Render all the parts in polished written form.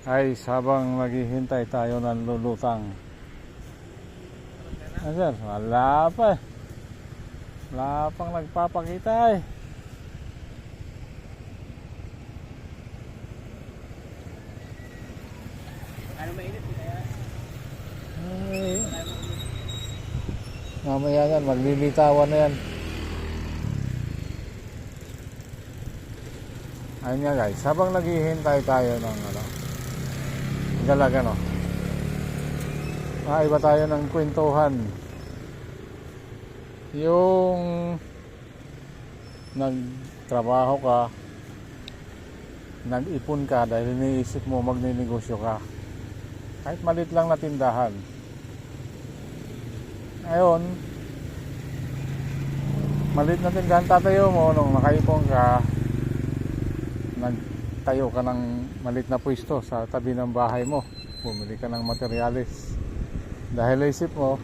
Ay, habang naghihintay tayo ng lulutang. Ah, sir, wala pa eh. Wala pang nagpapakita eh. Ano mainit kaya? Ay, mamaya yan, maglilitawan na yan. Ayun nga guys, habang naghihintay tayo ng dalaga, no? Iba tayo ng kwentuhan. Yung nagtrabaho ka, nag-ipon ka dahil iniisip mo magninegosyo ka. Kahit maliit lang na tindahan. Ngayon, maliit na tindahan tatayo mo nung nakaipon ka, nagtayo ka ng maliit na pwesto sa tabi ng bahay mo. Bumili ka ng materyales. Dahil isip mo,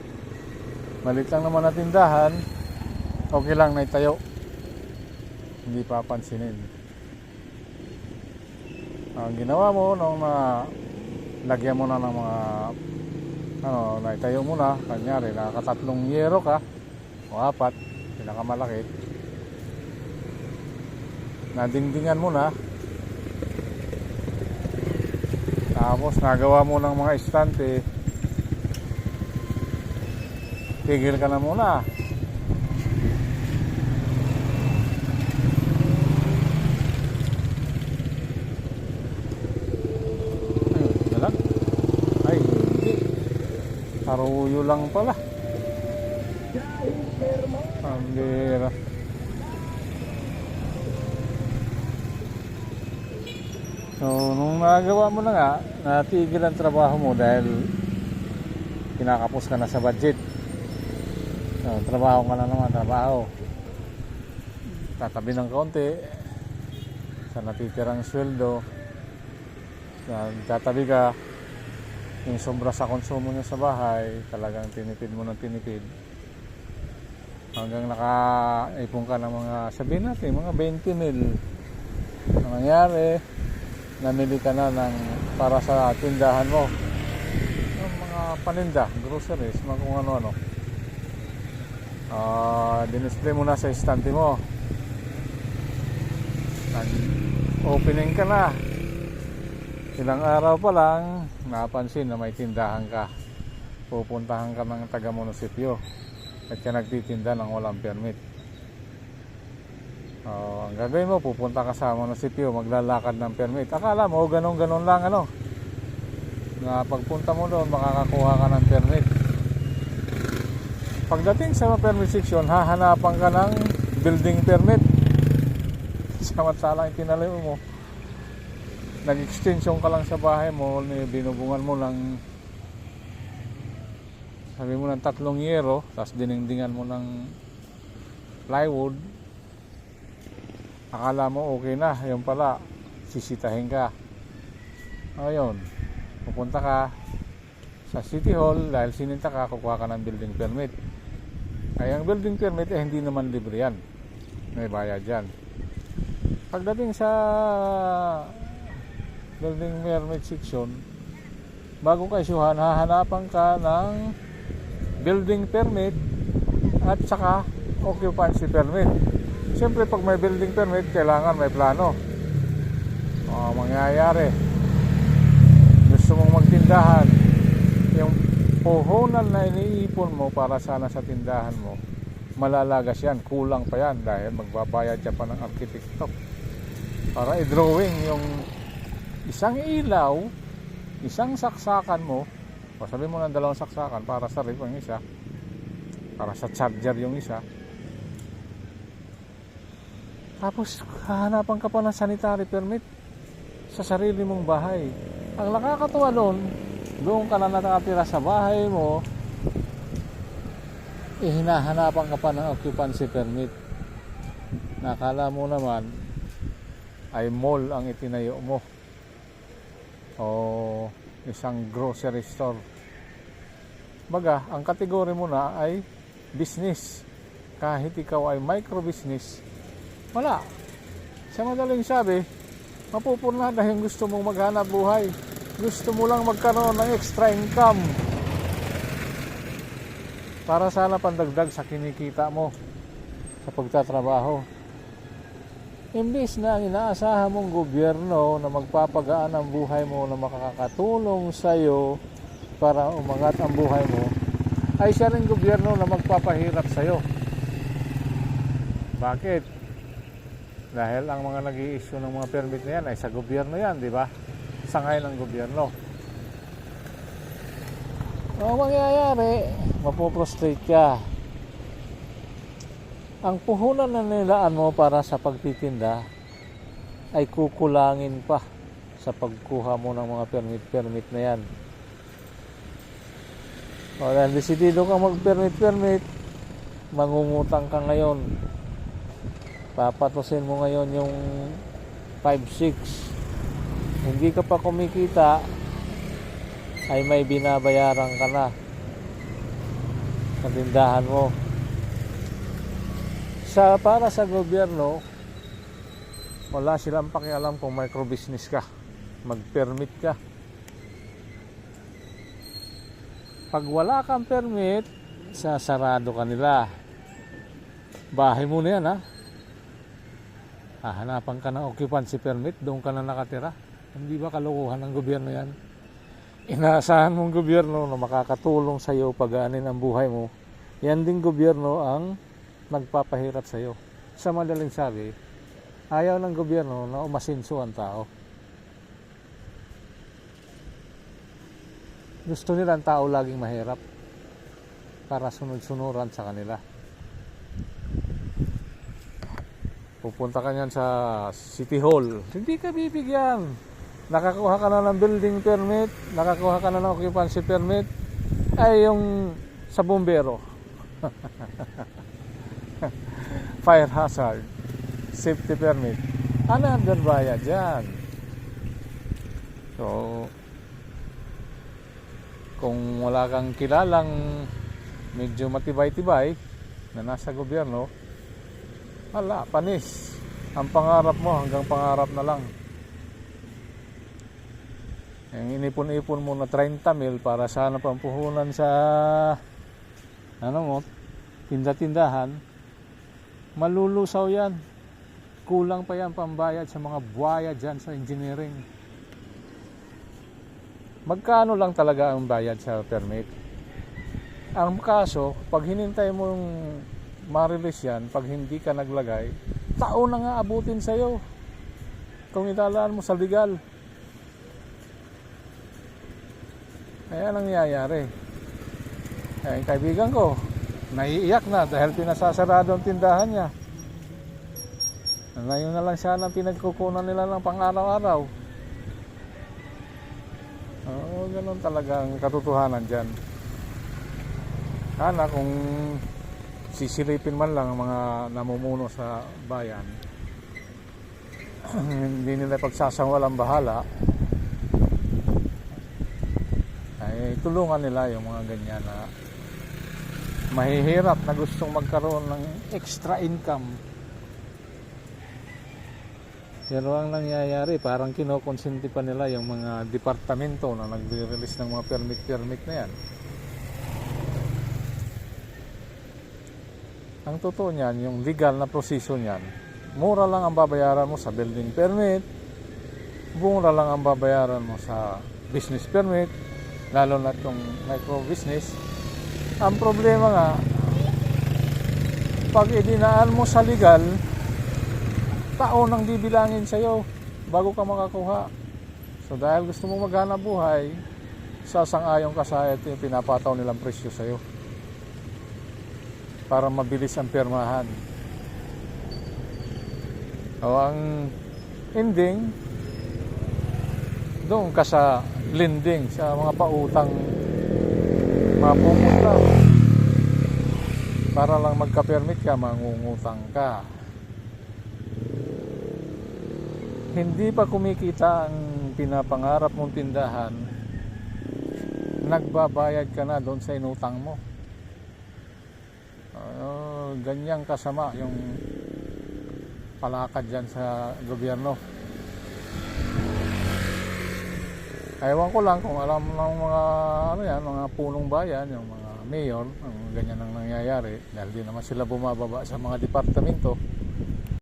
maliit lang naman na tindahan, okay lang na itayo. Hindi papansinin. Ang ginawa mo nung lagyan mo na ng mga naitayo mo na, kanyari nakakatatlong yero ka o 4, pinakamalaki, nadingdingan mo na, tapos nagawa mo ng mga estante, tigil ka na muna. Ay, hindi. Paruyo lang pala. Pambira. So, nung nagawa mo na nga, natigil ang trabaho mo dahil kinakapos ka na sa budget. So, trabaho ka na naman, trabaho. Tatabi ng kaunti sa natitirang sweldo. Tatabi ka, yung sobra sa konsumo nyo sa bahay, talagang tinipid mo ng tinipid. Hanggang nakaipon ka ng mga, sabihin natin, mga 20 mil. Ang nangyari, namili ka na ng para sa tindahan mo. Yung mga paninda, groceries, mga kung ano-ano. Dinisplay mo na sa estante mo. Opening ka na. Ilang araw pa lang, napansin na may tindahan ka. Pupuntahan ka ng taga-munisipyo at ka nagtitinda ng walang permit. Ang gagawin mo, pupunta ka sa munisipyo, maglalakad ng permit. Akala mo, ganon-ganon lang na pagpunta mo doon, makakakuha ka ng permit. Pagdating sa permit section, hahanapan ka ng building permit. Samantalang itinalayo mo, nag-extension ka lang sa bahay mo, binubungan mo ng, sabi mo ng 3 yero, tapos diningdingan mo ng plywood. Akala mo okay na, yung pala sisitahin ka. Ayun, pupunta ka sa City Hall, dahil sininta ka, kukuha ka ng building permit. Ay ang building permit hindi naman libre yan, may bayad yan. Pagdating sa building permit section, bago ka isyuhan, hahanapan ka ng building permit at saka occupancy permit. Siyempre pag may building permit, kailangan may plano. Mangyayari, gusto mong magtindahan, yung puhunan na iniipon mo para sana sa tindahan mo, malalagas yan, kulang pa yan dahil magbabayad ka pa ng arkitekto para i-drawing yung isang ilaw, isang saksakan mo, o sabi mo ng 2 saksakan para sa ref ang isa, para sa charger yung isa. Tapos hahanapan ka pa ng sanitary permit sa sarili mong bahay. Ang nakakatuwa doon ka na nakatira sa bahay mo, hinahanapan ka pa ng occupancy permit. Nakala mo naman ay mall ang itinayo mo o isang grocery store. Baga, ang kategory mo na ay business. Kahit ikaw ay micro business, wala. Sa madaling sabi, mapupurnada yung gusto mong maghanap buhay. Gusto mo lang magkaroon ng extra income para sana pandagdag sa kinikita mo sa pagtatrabaho. Imbis na ang inaasahan mong gobyerno na magpapagaan ang buhay mo, na makakatulong sa'yo para umangat ang buhay mo, ay siya rin gobyerno na magpapahirap sa'yo. Bakit? Dahil ang mga nag-i-issue ng mga permit na yan ay sa gobyerno yan, di ba? Sangay ng gobyerno. Ang mangyayari, mapoprostrate ka. Ang puhunan na nilaan mo para sa pagtitinda ay kukulangin pa sa pagkuha mo ng mga permit na yan. O dahil desidido kang mag-permit, mangungutang ka ngayon. Papatusin mo ngayon yung 5-6. Hindi ka pa kumikita, ay may binabayaran ka na sa tindahan mo. Para sa gobyerno, wala silang pakialam kung microbusiness ka, mag-permit ka. Pag wala kang permit, sasarado ka nila. Bahay mo na yan, ha? Hahanapan ka ng occupancy permit, doon ka na nakatira. Hindi ba kalokohan ng gobyerno yan? Inaasahan mong gobyerno na makakatulong sa iyo pagaanin ang buhay mo. Yan din gobyerno ang nagpapahirap sa iyo. Sa madaling sabi, ayaw ng gobyerno na umasinso ang tao. Gusto nila ang tao laging mahirap para sunod-sunuran sa kanila. Pupunta ka niyan sa City Hall, hindi ka bibigyan. Nakakuha ka na ng building permit, nakakuha ka na ng occupancy permit, ay yung sa bumbero. Fire hazard, safety permit, another bayad yan. So, kung wala kang kilalang medyo matibay-tibay na nasa gobyerno, wala, panis. Ang pangarap mo hanggang pangarap na lang. Yung inipon-ipon mo na 30 mil para sana pampuhunan sa tinda-tindahan, malulusaw yan. Kulang pa yan pambayad sa mga buwaya dyan sa engineering. Magkano lang talaga ang bayad sa permit? Ang kaso, pag hinintay mo yung ma-release yan, pag hindi ka naglagay, taon na nga abutin sa'yo kung italaan mo sa legal. Kaya nangyayari. Kaya yung kaibigan ko, naiiyak na dahil pinasasarado ang tindahan niya. Ngayon na lang siya ang pinagkukunan nila ng pang-araw-araw. Oo, ganun talaga ang katotohanan dyan. Sana kung sisilipin man lang ang mga namumuno sa bayan, hindi nila pagsasangwalang bahala, ay tulungan nila yung mga ganyan na mahihirap na gustong magkaroon ng extra income. Pero ang nangyayari, parang kinokonsente pa nila yung mga departamento na nagre-release ng mga permit na yan. Ang totoo niyan, yung legal na proseso niyan, mura lang ang babayaran mo sa building permit, mura lang ang babayaran mo sa business permit, lalo na itong micro business. Ang problema nga, pag idinaan mo sa legal, taon ang bibilangin sa'yo bago ka makakuha. So dahil gusto mo maghanap buhay, sasang-ayon ka sa ito yung pinapataw nilang presyo sa'yo para mabilis ang pirmahan. O ang ending, doon ka sa lending, sa mga pautang mapumot lang. Para lang magka-permit ka, mangungutang ka. Hindi pa kumikita ang pinapangarap mong tindahan, nagbabayad ka na doon sa inutang mo. Ganyang kasama yung palakad dyan sa gobyerno. Ewan ko lang kung alam ng mga ano yan, mga punong bayan, yung mga mayor, ang ganyan ang nangyayari dahil di naman sila bumababa sa mga departamento.